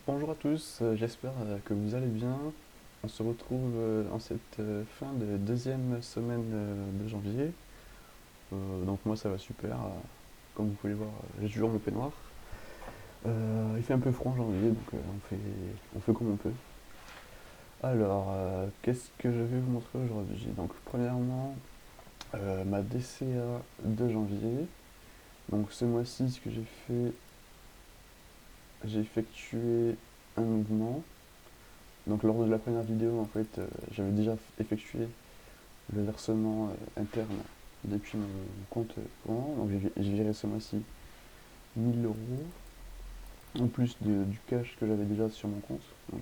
Bonjour à tous, j'espère que vous allez bien. On se retrouve en cette fin de deuxième semaine de janvier. Donc moi ça va super, comme vous pouvez le voir, j'ai toujours mon peignoir. Il fait un peu froid en janvier, donc on fait comme on peut. Alors, qu'est-ce que je vais vous montrer aujourd'hui? Donc premièrement, ma DCA de janvier. Donc ce mois-ci, ce que j'ai fait, j'ai effectué un mouvement. Donc lors de la première vidéo, en fait, j'avais déjà effectué le versement interne depuis mon compte courant. Donc j'ai viré ce mois-ci 1000 € en plus du cash que j'avais déjà sur mon compte. Donc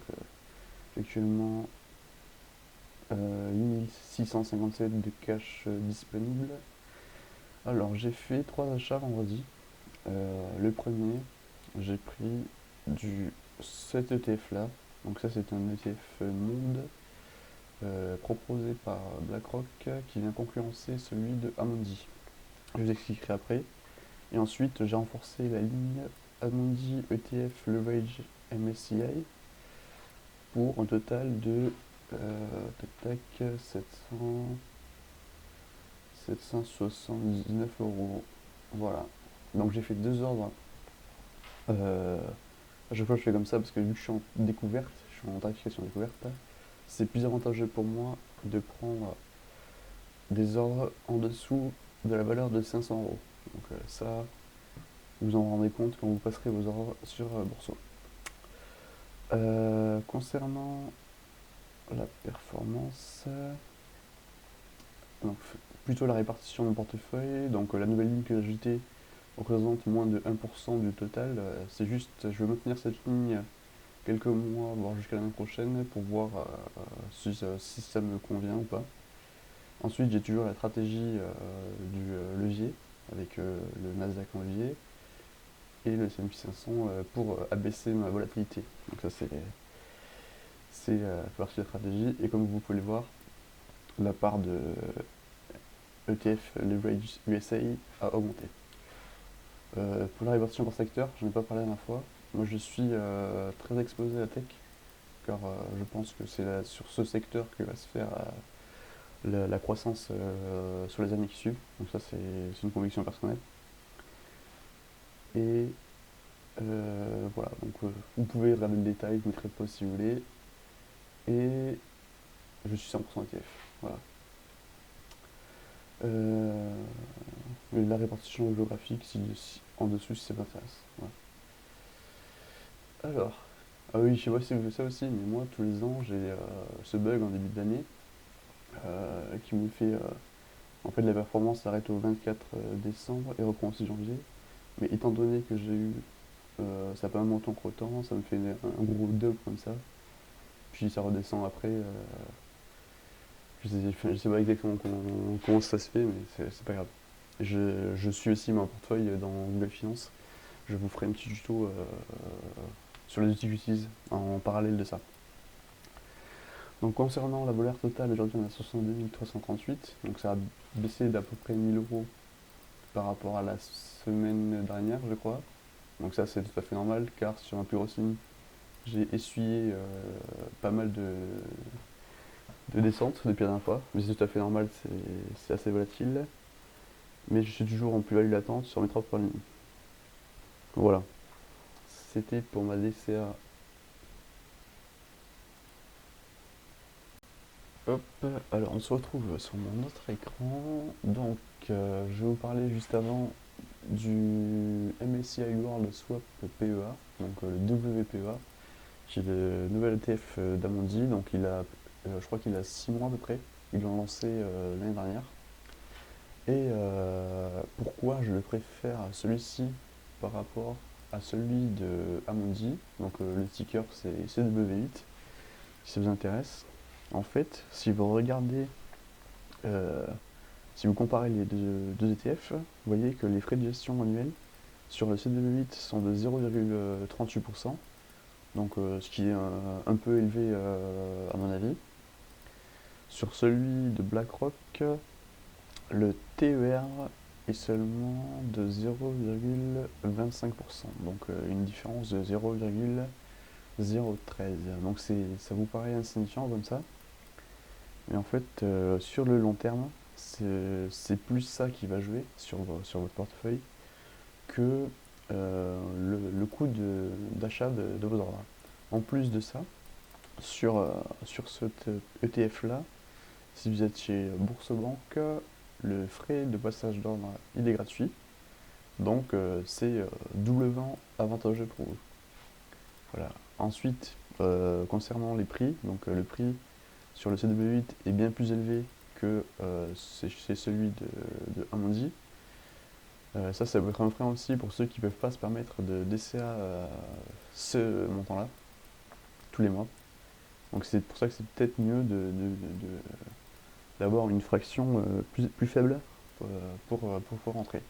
actuellement 8657 de cash disponible. Alors j'ai fait trois achats vendredi. Le premier, j'ai pris cet ETF là. Donc ça c'est un ETF monde proposé par BlackRock qui vient concurrencer celui de Amundi. Je vous expliquerai après. Et ensuite, j'ai renforcé la ligne Amundi ETF Leverage MSCI pour un total de tac, 779 €. Voilà. Donc j'ai fait deux ordres. À chaque fois, je fais comme ça parce que vu que je suis en découverte, je suis en tarification découverte, c'est plus avantageux pour moi de prendre des ordres en dessous de la valeur de 500 €. Donc ça, vous en rendez compte quand vous passerez vos ordres sur Boursorama. Concernant la performance, donc, plutôt la répartition de mon portefeuille, donc la nouvelle ligne que j'ai ajoutée représente moins de 1% du total. C'est juste, je vais maintenir cette ligne quelques mois, voire jusqu'à l'année prochaine, pour voir si ça me convient ou pas. Ensuite, j'ai toujours la stratégie du levier, avec le Nasdaq en levier, et le S&P 500 pour abaisser ma volatilité. Donc ça c'est partie de la stratégie. Et comme vous pouvez le voir, la part de ETF Leverage USA a augmenté. Pour la répartition par secteur, je n'en ai pas parlé la dernière fois. Moi je suis très exposé à la tech, car je pense que c'est sur ce secteur que va se faire la croissance sur les années qui suivent. Donc ça c'est une conviction personnelle. Et voilà, donc vous pouvez regarder le détail, je mettrai le post si vous voulez. Et je suis 100% ETF. Voilà. La répartition géographique en dessous si ça m'intéresse. Voilà. Alors, ah oui, je sais pas si vous faites ça aussi, mais moi tous les ans j'ai ce bug en début d'année qui me fait. En fait, la performance s'arrête au 24 décembre et reprend au 6 janvier. Mais étant donné que j'ai eu. Ça n'a pas monté entre temps, ça me fait un gros dump comme ça. Puis ça redescend après. Je sais pas exactement comment ça se fait, mais c'est pas grave. Je suis aussi mon portefeuille dans Google Finance. Je vous ferai un petit tuto sur les outils que j'utilise en parallèle de ça. Donc concernant la valeur totale, aujourd'hui on a 62 338, donc ça a baissé d'à peu près 1000 € par rapport à la semaine dernière, je crois. Donc ça c'est tout à fait normal, car sur un plus gros signe, j'ai essuyé pas mal de descentes depuis la dernière fois, mais c'est tout à fait normal, c'est assez volatile. Mais je suis toujours en plus-value latente sur mes trois premières lignes. Voilà, c'était pour ma DCA. Hop, alors on se retrouve sur mon autre écran. Donc je vais vous parler juste avant du MSCI World Swap PEA, donc le WPEA, qui est le nouvel ETF d'Amundi. Donc je crois qu'il a 6 mois à peu près. Ils l'ont lancé l'année dernière. Et pourquoi je le préfère à celui-ci par rapport à celui de Amundi. Donc le ticker c'est CW8, si ça vous intéresse. En fait, si vous regardez, euh, si vous comparez les deux ETF, vous voyez que les frais de gestion annuels sur le CW8 sont de 0,38%, donc ce qui est un peu élevé à mon avis. Sur celui de BlackRock, le TER est seulement de 0,25%, donc une différence de 0,25%. 0,13. Donc ça vous paraît insignifiant comme ça, mais en fait sur le long terme, c'est plus ça qui va jouer sur votre portefeuille que le coût d'achat de vos ordres. En plus de ça, sur cet ETF là, si vous êtes chez Bourse-Banque, le frais de passage d'ordre il est gratuit, donc c'est doublement avantageux pour vous. Voilà. Ensuite, concernant les prix, donc le prix sur le CW8 est bien plus élevé que c'est celui de Amundi. Ça peut être un frein aussi pour ceux qui ne peuvent pas se permettre de DCA ce montant-là, tous les mois. Donc c'est pour ça que c'est peut-être mieux d'avoir une fraction plus faible pour pouvoir rentrer.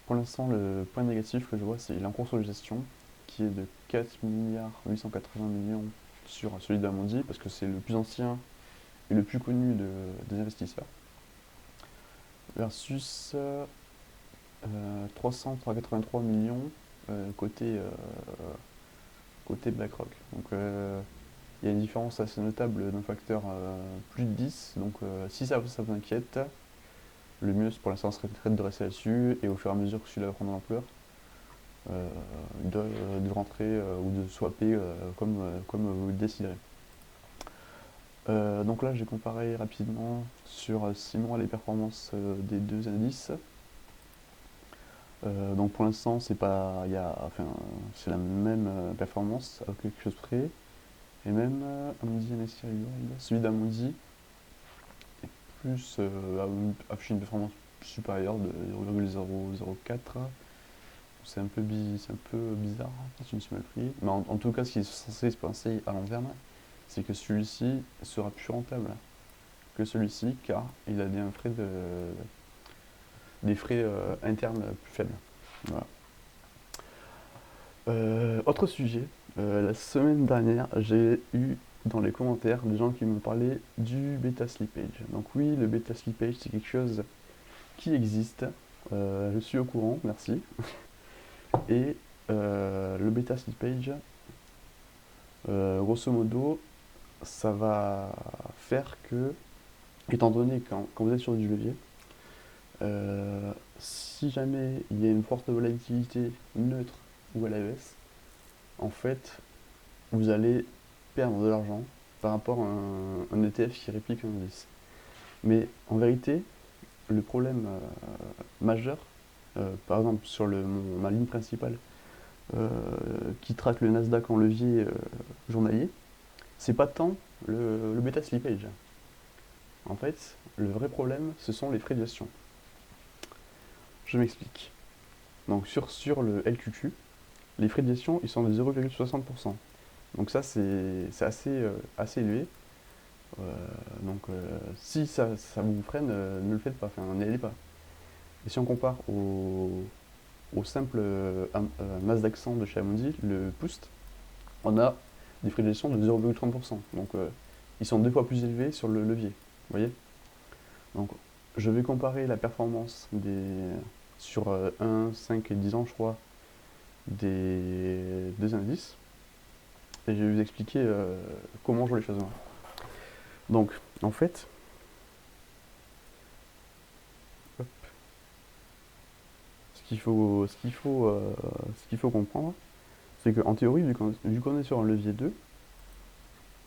Pour l'instant, le point négatif que je vois, c'est l'encours sur gestion, qui est de 4,880 milliards sur celui d'Amundi, parce que c'est le plus ancien et le plus connu des investisseurs, versus 383 millions côté BlackRock. Donc il y a une différence assez notable d'un facteur plus de 10. Donc si ça vous inquiète, le mieux pour l'instant serait peut-être de rester là-dessus, et au fur et à mesure que celui-là va prendre de l'ampleur, de rentrer ou de swapper comme vous le déciderez. Donc là j'ai comparé rapidement sur 6 mois les performances des deux indices. Donc pour l'instant c'est pas, c'est la même performance à quelque chose près, et même Amundi MSCI World, celui d'Amundi est plus affiche une performance supérieure de 0,004. C'est un peu bizarre si je me suis mal pris, mais en tout cas ce qui est censé se passer à long terme, c'est que celui-ci sera plus rentable que celui-ci, car il a des frais internes plus faibles. Voilà. Autre sujet, la semaine dernière, j'ai eu dans les commentaires des gens qui me parlaient du bêta slippage. Donc oui, le bêta slippage, c'est quelque chose qui existe. Je suis au courant, merci. Et le bêta slippage, grosso modo, ça va faire que, étant donné quand vous êtes sur du levier, si jamais il y a une forte volatilité neutre ou à la baisse, en fait, vous allez perdre de l'argent par rapport à un ETF qui réplique un indice. Mais en vérité, le problème majeur, par exemple sur ma ligne principale qui traque le Nasdaq en levier journalier, c'est pas tant le bêta slippage. En fait, le vrai problème, ce sont les frais de gestion. Je m'explique. Donc sur le LQQ, les frais de gestion, ils sont de 0,60%. Donc ça, c'est assez élevé. Donc si ça vous freine, ne le faites pas, enfin n'y allez pas. Et si on compare au simple Nasdaq 100 de chez Amundi, le Pust, on a des frais de gestion de 0,30%. Donc ils sont 2 fois plus élevés sur le levier. Vous voyez? Donc je vais comparer la performance sur 1, 5 et 10 ans, je crois, des deux indices. Et je vais vous expliquer comment je vois les choses. Donc, en fait, hop, ce qu'il faut comprendre, c'est qu'en théorie, vu qu'on est sur un levier 2,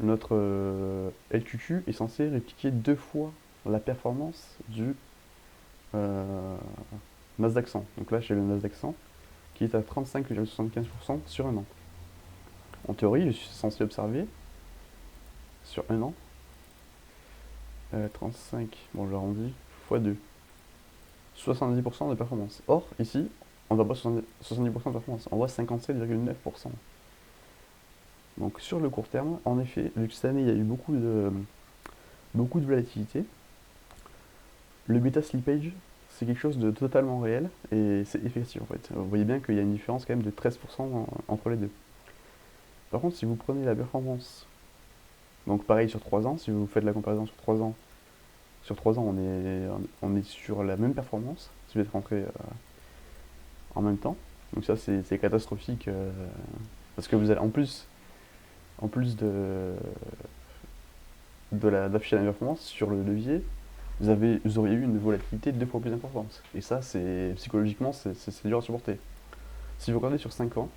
notre LQQ est censé répliquer 2 fois la performance du Nasdaq 100. Donc là, j'ai le Nasdaq 100 qui est à 35,75% sur un an. En théorie, je suis censé observer sur un an 35, bon je l'arrondis, x 2. 70% de performance. Or, ici, on ne voit pas 70% de performance, on voit 57,9%. Donc sur le court terme, en effet, vu que cette année il y a eu beaucoup de volatilité, le bêta slippage, c'est quelque chose de totalement réel et c'est effectif en fait. Vous voyez bien qu'il y a une différence quand même de 13% entre les deux. Par contre, si vous prenez la performance, donc pareil sur 3 ans, si vous faites la comparaison sur 3 ans, on est sur la même performance, si vous êtes rentré en même temps. Donc ça c'est catastrophique parce que vous allez en plus d'afficher la performance sur le levier, vous auriez eu une volatilité 2 fois plus importante. Et ça, psychologiquement, c'est dur à supporter. Si vous regardez sur 5 ans,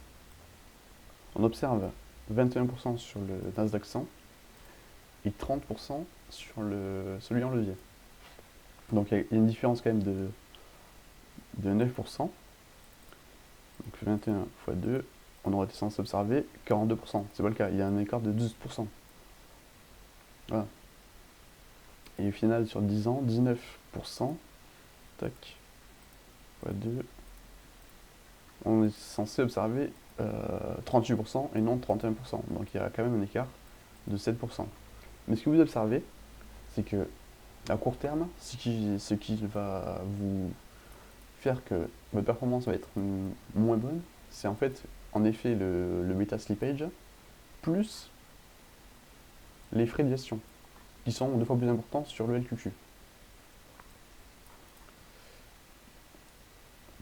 on observe 21% sur le Nasdaq 100 et 30% sur celui en levier. Donc il y a une différence quand même de 9%. Donc 21 fois 2, on aurait été censé observer 42%. C'est pas le cas, il y a un écart de 12%. Voilà. Et au final, sur 10 ans, 19%. Tac. Fois 2. On est censé observer 38% et non 31%. Donc il y a quand même un écart de 7%. Mais ce que vous observez, c'est que à court terme, ce qui va vous faire que votre performance va être moins bonne, c'est en fait en effet le bêta slippage plus les frais de gestion qui sont 2 fois plus importants sur le LQQ.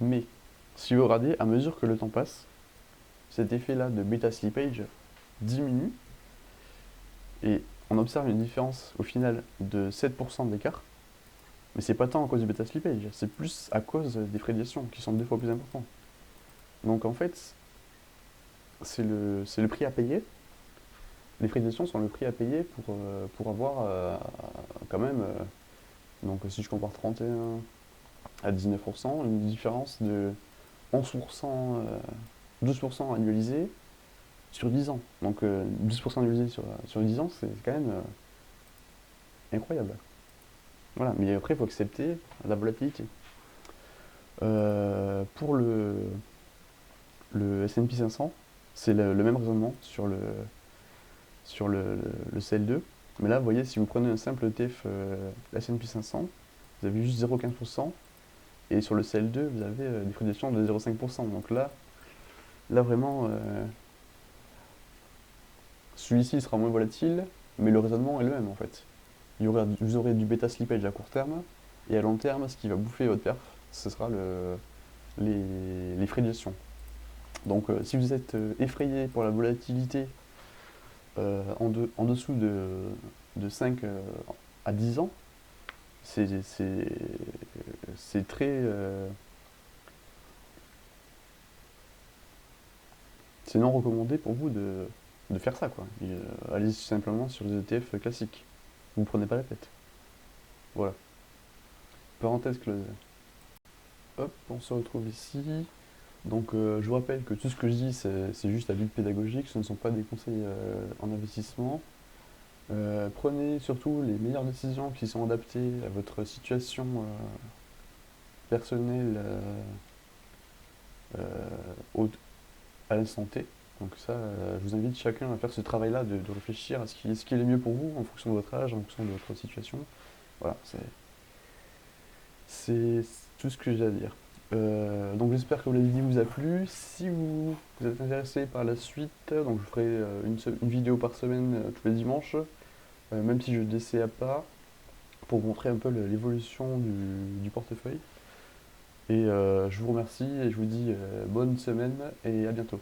Mais si vous regardez, à mesure que le temps passe, cet effet-là de bêta slippage diminue et on observe une différence au final de 7% d'écart. Mais c'est pas tant à cause du bêta slippage, c'est plus à cause des frais de gestion qui sont 2 fois plus importants. Donc en fait, c'est le prix à payer. Les frais de gestion sont le prix à payer pour avoir quand même, donc si je compare 31 à 19%, une différence de 11%, 12% annualisé sur 10 ans. Donc 12% annualisé sur 10 ans, c'est quand même incroyable. Voilà, mais après, il faut accepter la volatilité. Pour le S&P 500, c'est le même raisonnement sur le CL2. Mais là, vous voyez, si vous prenez un simple ETF S&P 500, vous avez juste 0,15%. Et sur le CL2, vous avez des frais de gestion de 0,5%. Donc là vraiment, celui-ci sera moins volatile, mais le raisonnement est le même en fait. Vous aurez du bêta slippage à court terme, et à long terme, ce qui va bouffer votre perf, ce sera les frais de gestion. Donc si vous êtes effrayé pour la volatilité en dessous de 5 à 10 ans, c'est très... c'est non recommandé pour vous de faire ça, quoi. Allez simplement sur les ETF classiques. Vous ne prenez pas la tête. Voilà. Parenthèse close. Hop, on se retrouve ici. Donc je vous rappelle que tout ce que je dis, c'est juste à but pédagogique, ce ne sont pas des conseils en investissement. Prenez surtout les meilleures décisions qui sont adaptées à votre situation personnelle à l'instant T. Donc ça, je vous invite chacun à faire ce travail-là, de réfléchir à ce qui est le mieux pour vous en fonction de votre âge, en fonction de votre situation. Voilà, c'est tout ce que j'ai à dire. Donc j'espère que la vidéo vous a plu. Si vous êtes intéressé par la suite, donc je ferai une vidéo par semaine tous les dimanches, même si je ne DCA pas, pour vous montrer un peu l'évolution du portefeuille. Et je vous remercie et je vous dis bonne semaine et à bientôt.